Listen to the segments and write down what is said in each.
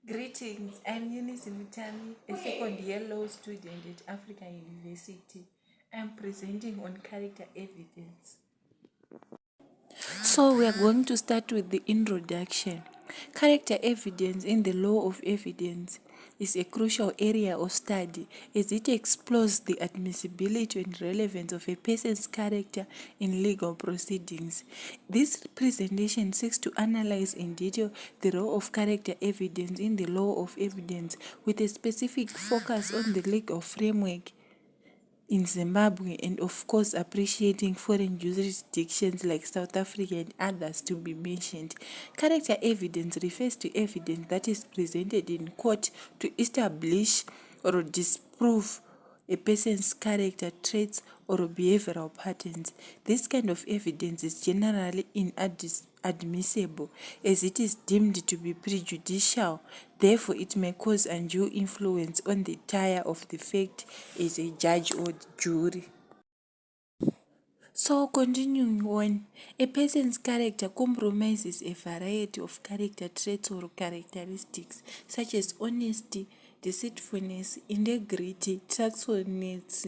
Greetings, I'm Eunice Mutami, a second-year law student at Africa University. I'm presenting on character evidence. So we are going to start with the introduction. Character evidence in the law of evidence is a crucial area of study as it explores the admissibility and relevance of a person's character in legal proceedings. This presentation seeks to analyze in detail the role of character evidence in the law of evidence with a specific focus on the legal framework in Zimbabwe and of course appreciating foreign jurisdictions like South Africa and others to be mentioned. Character evidence refers to evidence that is presented in court to establish or disprove a person's character traits or behavioral patterns. This kind of evidence is generally inadmissible as it is deemed to be prejudicial. Therefore, it may cause undue influence on the trier of the fact as a judge or jury. So, continuing on, a person's character compromises a variety of character traits or characteristics such as honesty, deceitfulness, integrity, truthfulness,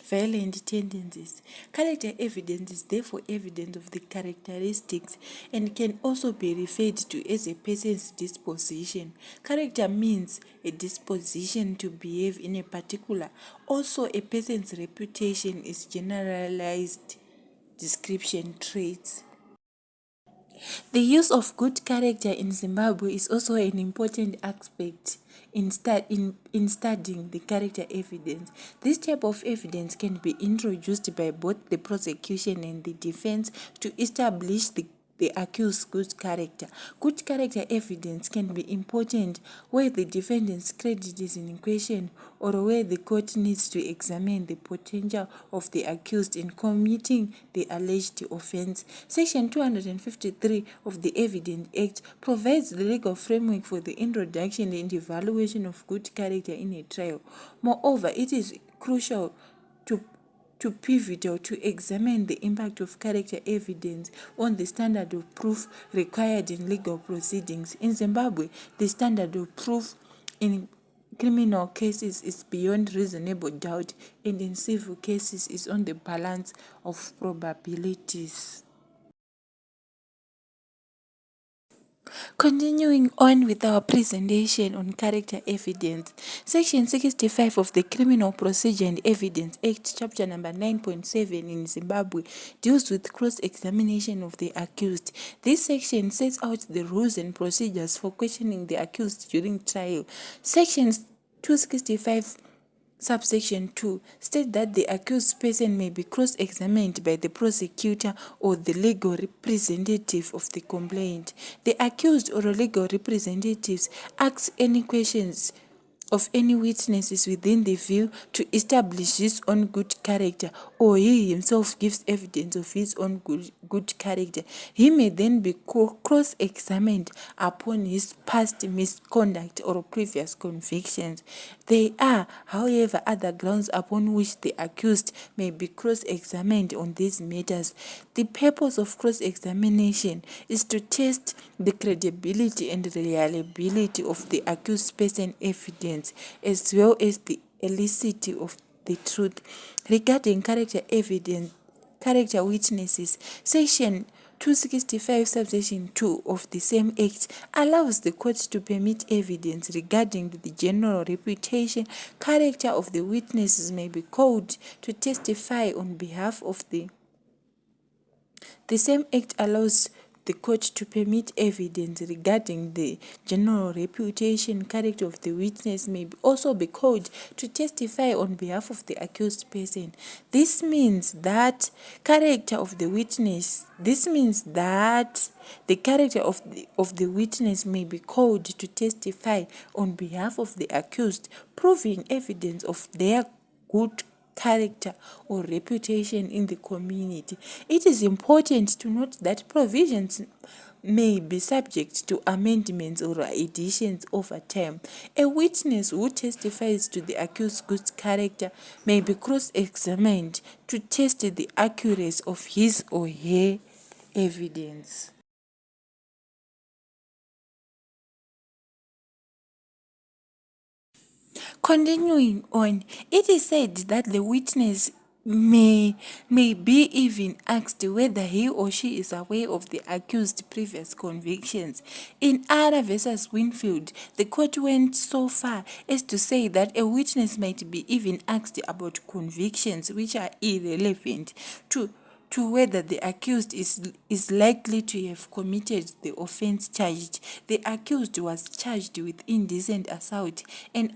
violent tendencies. Character evidence is therefore evidence of the characteristics and can also be referred to as a person's disposition. Character means a disposition to behave in a particular. Also, a person's reputation is generalized description traits. The use of good character in Zimbabwe is also an important aspect in studying the character evidence. This type of evidence can be introduced by both the prosecution and the defense to establish the accused's good character. Good character evidence can be important where the defendant's credit is in question or where the court needs to examine the potential of the accused in committing the alleged offense. Section 253 of the Evidence Act provides the legal framework for the introduction and evaluation of good character in a trial. Moreover, it is crucial to pivotal to examine the impact of character evidence on the standard of proof required in legal proceedings. In Zimbabwe, the standard of proof in criminal cases is beyond reasonable doubt, and in civil cases is on the balance of probabilities. Continuing on with our presentation on character evidence, Section 65 of the Criminal Procedure and Evidence Act, Chapter number 9.7 in Zimbabwe, deals with cross-examination of the accused. This section sets out the rules and procedures for questioning the accused during trial. Section 265 Subsection 2 states that the accused person may be cross-examined by the prosecutor or the legal representative of the complainant. The accused or legal representatives ask any questions of any witnesses within the view to establish his own good character, or he himself gives evidence of his own good character. He may then be cross-examined upon his past misconduct or previous convictions. There are, however, other grounds upon which the accused may be cross-examined on these matters. The purpose of cross-examination is to test the credibility and reliability of the accused person evidence, as well as the elicity of the truth. Regarding character evidence, character witnesses, Section 265 subsection 2 of the same act allows the court to permit evidence regarding the general reputation, character of the witnesses may be called to testify on behalf of the same act allows the court to permit evidence regarding the general reputation, character of the witness may also be called to testify on behalf of the accused person. This means that the character of the witness may be called to testify on behalf of the accused, proving evidence of their good character or reputation in the community. It is important to note that provisions may be subject to amendments or additions over time. A witness who testifies to the accused's good character may be cross-examined to test the accuracy of his or her evidence. Continuing on, it is said that the witness may be even asked whether he or she is aware of the accused's previous convictions. In Ara versus Winfield, the court went so far as to say that a witness might be even asked about convictions which are irrelevant to whether the accused is likely to have committed the offense charged. The accused was charged with indecent assault and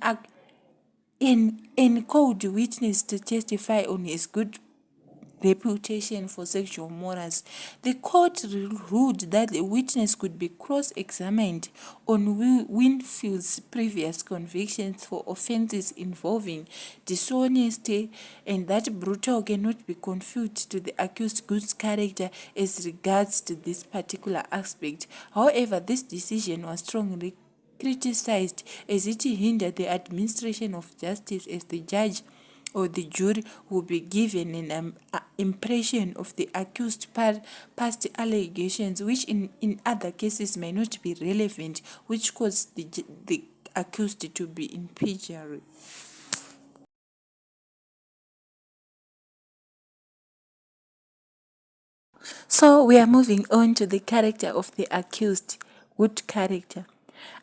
called witness to testify on his good reputation for sexual morals. The court ruled that the witness could be cross-examined on Winfield's previous convictions for offenses involving dishonesty, and that brutal cannot be confined to the accused's good character as regards to this particular aspect. However, this decision was strongly criticized as it hindered the administration of justice, as the judge or the jury will be given an impression of the accused's past allegations, which in other cases may not be relevant, which caused the accused to be in perjury. So we are moving on to the character of the accused. Good character.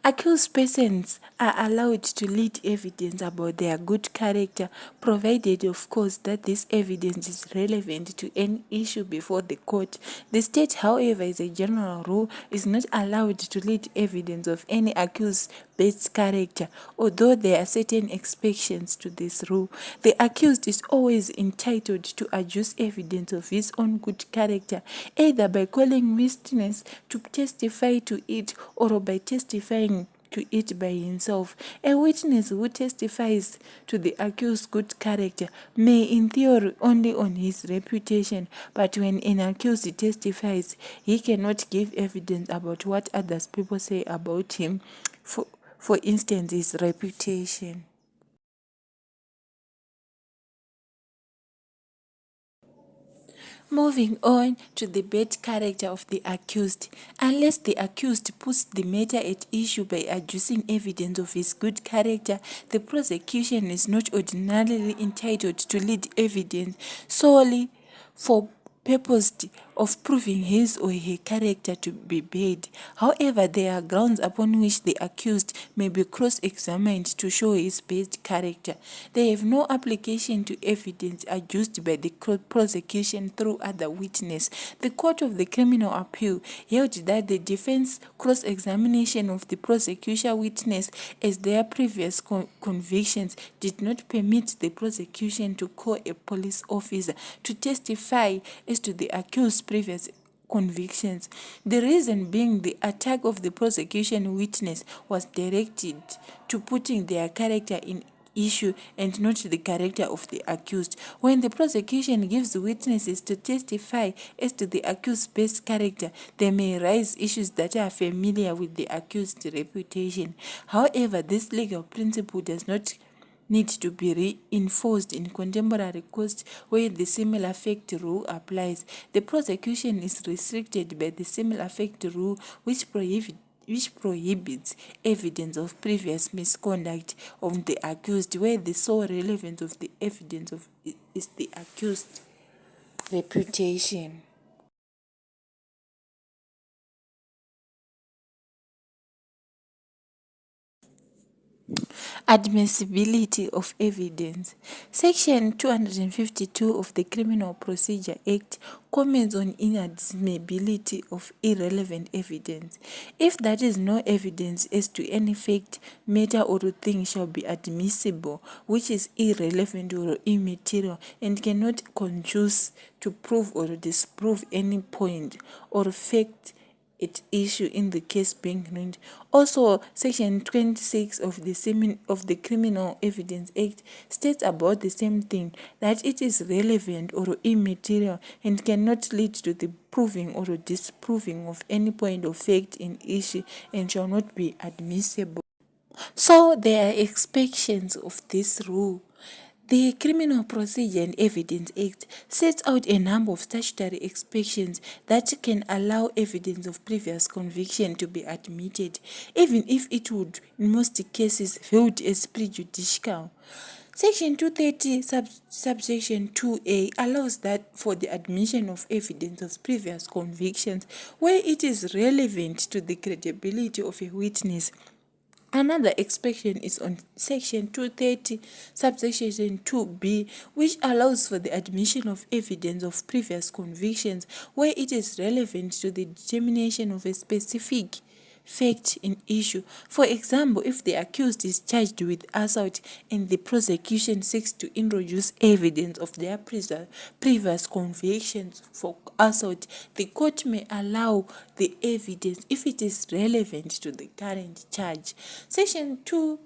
Accused persons are allowed to lead evidence about their good character, provided, of course, that this evidence is relevant to any issue before the court. The state, however, as a general rule, is not allowed to lead evidence of any accused's bad character, although there are certain exceptions to this rule. The accused is always entitled to adduce evidence of his own good character, either by calling witness to testify to it or by testifying to it by himself. A witness who testifies to the accused's good character may, in theory, only on his reputation, but when an accused testifies, he cannot give evidence about what others people say about him, for instance, his reputation. Moving on to the bad character of the accused. Unless the accused puts the matter at issue by adducing evidence of his good character, the prosecution is not ordinarily entitled to lead evidence solely for purpose of proving his or her character to be bad. However, there are grounds upon which the accused may be cross-examined to show his bad character. They have no application to evidence adduced by the prosecution through other witness. The Court of the Criminal Appeal held that the defense cross-examination of the prosecution witness as their previous convictions did not permit the prosecution to call a police officer to testify as to the accused's previous convictions. The reason being the attack of the prosecution witness was directed to putting their character in issue and not the character of the accused. When the prosecution gives witnesses to testify as to the accused's best character, they may raise issues that are familiar with the accused's reputation. However, this legal principle does not need to be reinforced in contemporary courts where the similar fact rule applies. The prosecution is restricted by the similar fact rule, which prohibits evidence of previous misconduct of the accused, where the sole relevance of the evidence is the accused's reputation. Admissibility of evidence. Section 252 of the Criminal Procedure Act comments on inadmissibility of irrelevant evidence. If there is no evidence as to any fact, matter, or thing shall be admissible, which is irrelevant or immaterial and cannot conduce to prove or disprove any point or fact at issue in the case being heard. Also, Section 26 of the Criminal Evidence Act states about the same thing, that it is relevant or immaterial and cannot lead to the proving or disproving of any point of fact in issue and shall not be admissible. So there are exceptions of this rule. The Criminal Procedure and Evidence Act sets out a number of statutory exceptions that can allow evidence of previous conviction to be admitted, even if it would, in most cases, viewed as prejudicial. Section 230, subsection 2A allows that for the admission of evidence of previous convictions where it is relevant to the credibility of a witness. Another exception is on section 230, subsection 2b, which allows for the admission of evidence of previous convictions where it is relevant to the determination of a specific fact in issue. For example, if the accused is charged with assault and the prosecution seeks to introduce evidence of their previous convictions for assault, the court may allow the evidence if it is relevant to the current charge. Section 2,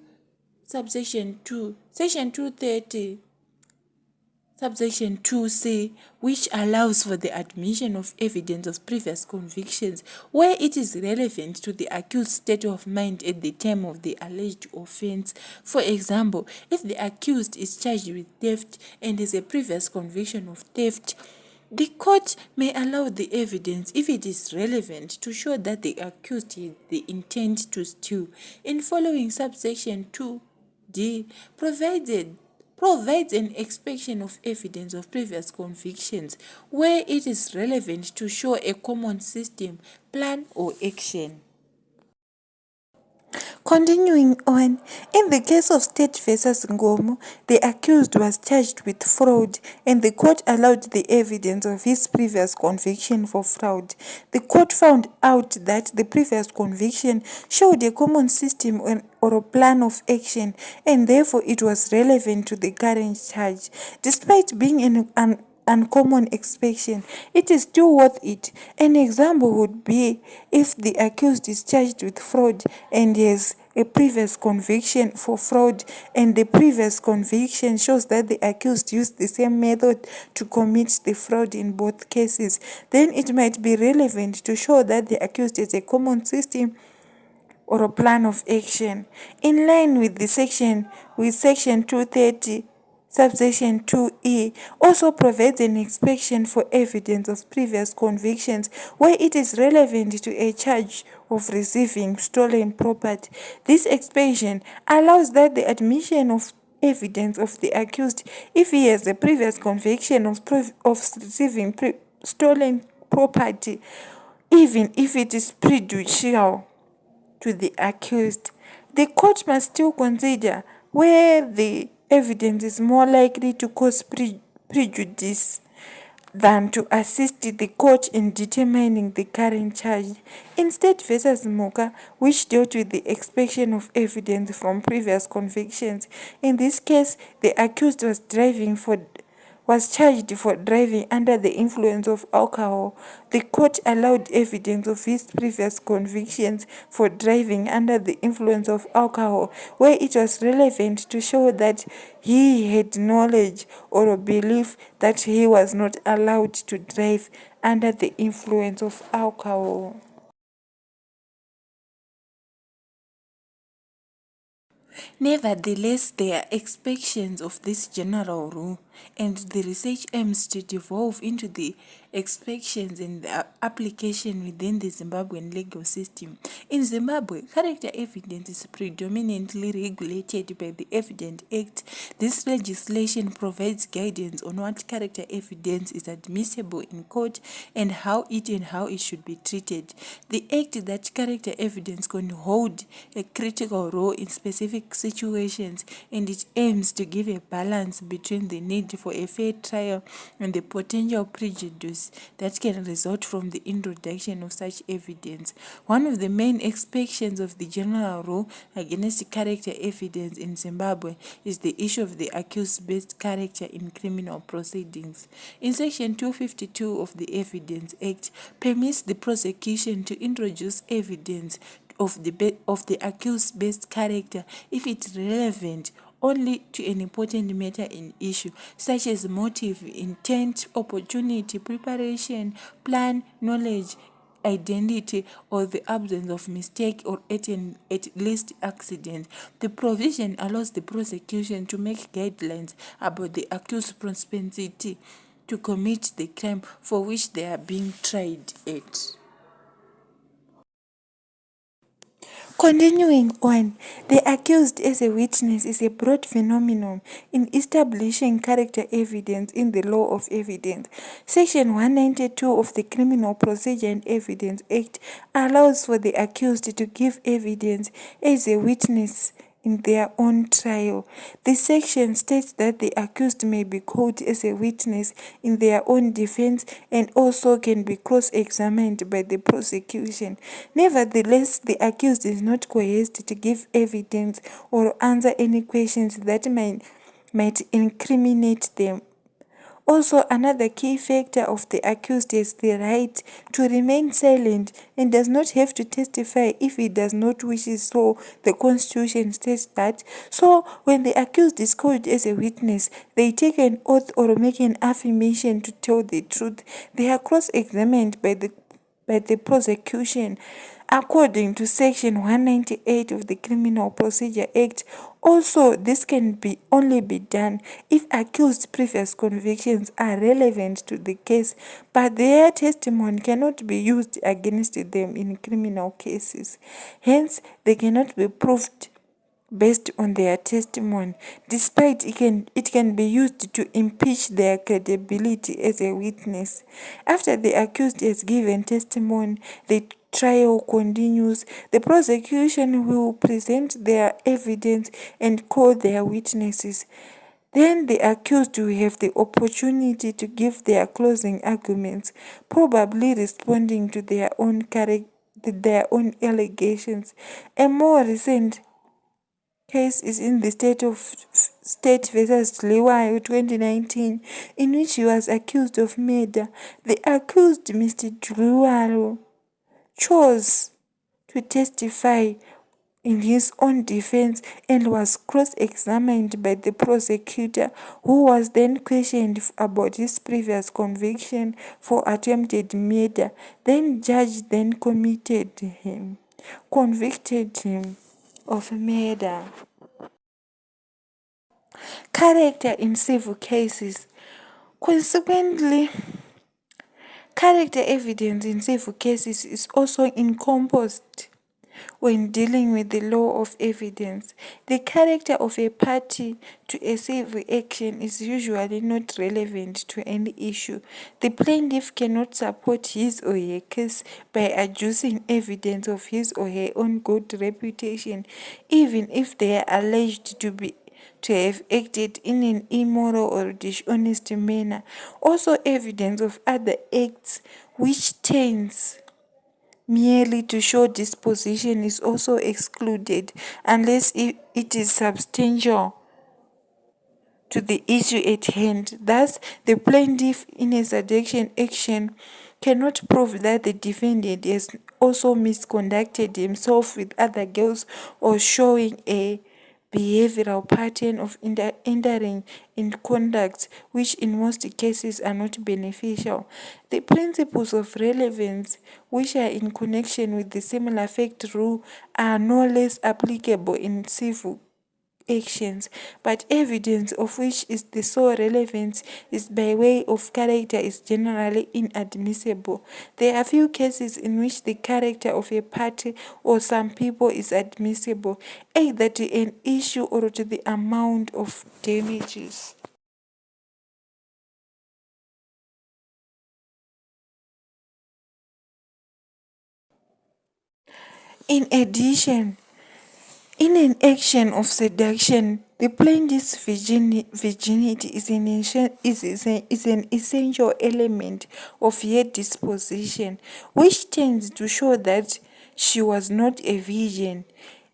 subsection 2, section 230, subsection 2c, which allows for the admission of evidence of previous convictions where it is relevant to the accused's state of mind at the time of the alleged offense. For example, if the accused is charged with theft and has a previous conviction of theft, the court may allow the evidence if it is relevant to show that the accused had the intent to steal. In following subsection 2d, provides an exception of evidence of previous convictions where it is relevant to show a common system, plan, or action. Continuing on, in the case of State versus Ngomo, the accused was charged with fraud and the court allowed the evidence of his previous conviction for fraud. The court found out that the previous conviction showed a common system or a plan of action and therefore it was relevant to the current charge. Despite being an uncommon exception, it is still worth it. An example would be if the accused is charged with fraud and has a previous conviction for fraud and the previous conviction shows that the accused used the same method to commit the fraud in both cases, then it might be relevant to show that the accused has a common system or a plan of action. In line with section 230, subsection 2e also provides an exception for evidence of previous convictions where it is relevant to a charge of receiving stolen property. This exception allows that the admission of evidence of the accused if he has a previous conviction of receiving stolen property, even if it is prejudicial to the accused. The court must still consider where the evidence is more likely to cause prejudice than to assist the court in determining the current charge. In State versus Moka, which dealt with the extraction of evidence from previous convictions, in this case, the accused was charged for driving under the influence of alcohol. The court allowed evidence of his previous convictions for driving under the influence of alcohol, where it was relevant to show that he had knowledge or a belief that he was not allowed to drive under the influence of alcohol. Nevertheless, there are exceptions of this general rule, and the research aims to devolve into the exceptions and the application within the Zimbabwean legal system. In Zimbabwe, character evidence is predominantly regulated by the Evidence Act. This legislation provides guidance on what character evidence is admissible in court and how it should be treated. The act that character evidence can hold a critical role in specific situations, and it aims to give a balance between the need for a fair trial and the potential prejudice that can result from the introduction of such evidence. One of the main exceptions of the general rule against character evidence in Zimbabwe is the issue of the accused-based character in criminal proceedings. In Section 252 of the Evidence Act, permits the prosecution to introduce evidence of the accused-based character if it's relevant only to an important matter in issue, such as motive, intent, opportunity, preparation, plan, knowledge, identity or the absence of mistake or at least accident. The provision allows the prosecution to make guidelines about the accused's propensity to commit the crime for which they are being tried at. Continuing on, the accused as a witness is a broad phenomenon in establishing character evidence in the law of evidence. Section 192 of the Criminal Procedure and Evidence Act allows for the accused to give evidence as a witness in their own trial. The section states that the accused may be called as a witness in their own defense and also can be cross-examined by the prosecution. Nevertheless, the accused is not coerced to give evidence or answer any questions that might incriminate them. Also, another key factor of the accused is the right to remain silent and does not have to testify if he does not wish. So, the Constitution states that. So, when the accused is called as a witness, they take an oath or make an affirmation to tell the truth. They are cross-examined by the prosecution. According to Section 198 of the Criminal Procedure Act, also this can only be done if accused previous convictions are relevant to the case, but their testimony cannot be used against them in criminal cases. Hence, they cannot be proved based on their testimony, despite it can be used to impeach their credibility as a witness. After the accused has given testimony, the trial continues. The prosecution will present their evidence and call their witnesses. Then the accused will have the opportunity to give their closing arguments, probably responding to their own allegations. A more recent case is in the State versus Liwayo 2019, in which he was accused of murder. The accused, Mr. Liwayo, chose to testify in his own defense and was cross-examined by the prosecutor, who was then questioned about his previous conviction for attempted murder. Then judge convicted him of murder. Character in civil cases. Consequently, character evidence in civil cases is also encompassed when dealing with the law of evidence. The character of a party to a civil action is usually not relevant to any issue. The plaintiff cannot support his or her case by adducing evidence of his or her own good reputation, even if they are alleged to have acted in an immoral or dishonest manner. Also, evidence of other acts which tends merely to show disposition is also excluded unless it is substantial to the issue at hand. Thus, the plaintiff in a seduction action cannot prove that the defendant has also misconducted himself with other girls or showing a behavioral pattern of entering in conduct which in most cases are not beneficial. The principles of relevance which are in connection with the similar fact rule are no less applicable in civil actions, but evidence of which is the sole relevance is by way of character is generally inadmissible. There are few cases in which the character of a party or some people is admissible, either to an issue or to the amount of damages. In addition, in an action of seduction, the plaintiff's virginity is an essential element of her disposition, which tends to show that she was not a virgin,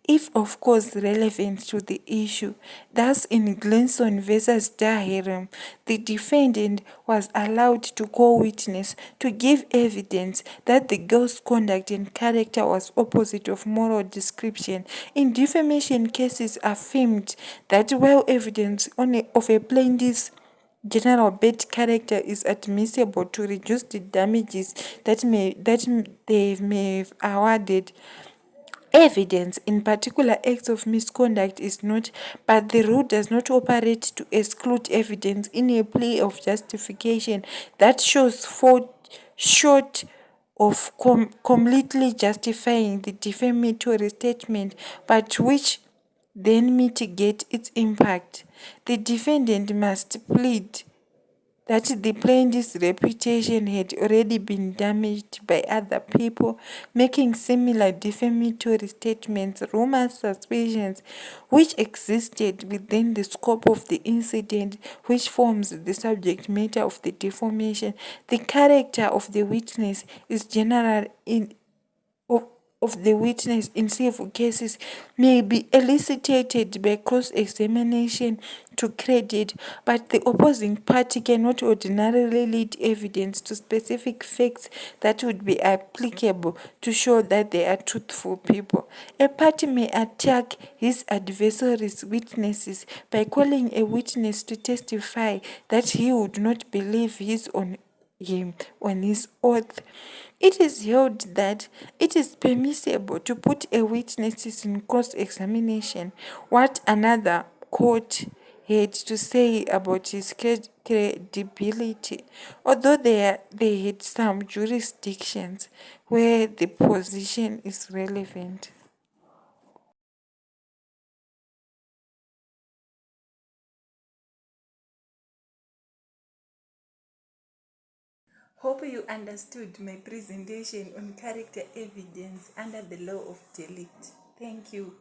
if of course relevant to the issue. Thus, in Glenson versus Dahiram, the defendant was allowed to call witness to give evidence that the girl's conduct and character was opposite of moral description. In defamation cases affirmed that while evidence of a plaintiff's general bad character is admissible to reduce the damages they may have awarded. Evidence in particular acts of misconduct is not, but the rule does not operate to exclude evidence in a plea of justification that shows fault short of completely justifying the defamatory statement, but which then mitigate its impact. The defendant must plead that the plaintiff's reputation had already been damaged by other people making similar defamatory statements, rumors, suspicions, which existed within the scope of the incident, which forms the subject matter of the defamation. The character of the witness is general in of, of the witness in civil cases may be elicited by cross-examination to credit, but the opposing party cannot ordinarily lead evidence to specific facts that would be applicable to show that they are truthful people. A party may attack his adversary's witnesses by calling a witness to testify that he would not believe him on his oath. It is held that it is permissible to put a witness in cross examination what another court had to say about his credibility, although they had some jurisdictions where the position is relevant. Hope you understood my presentation on character evidence under the law of delete. Thank you.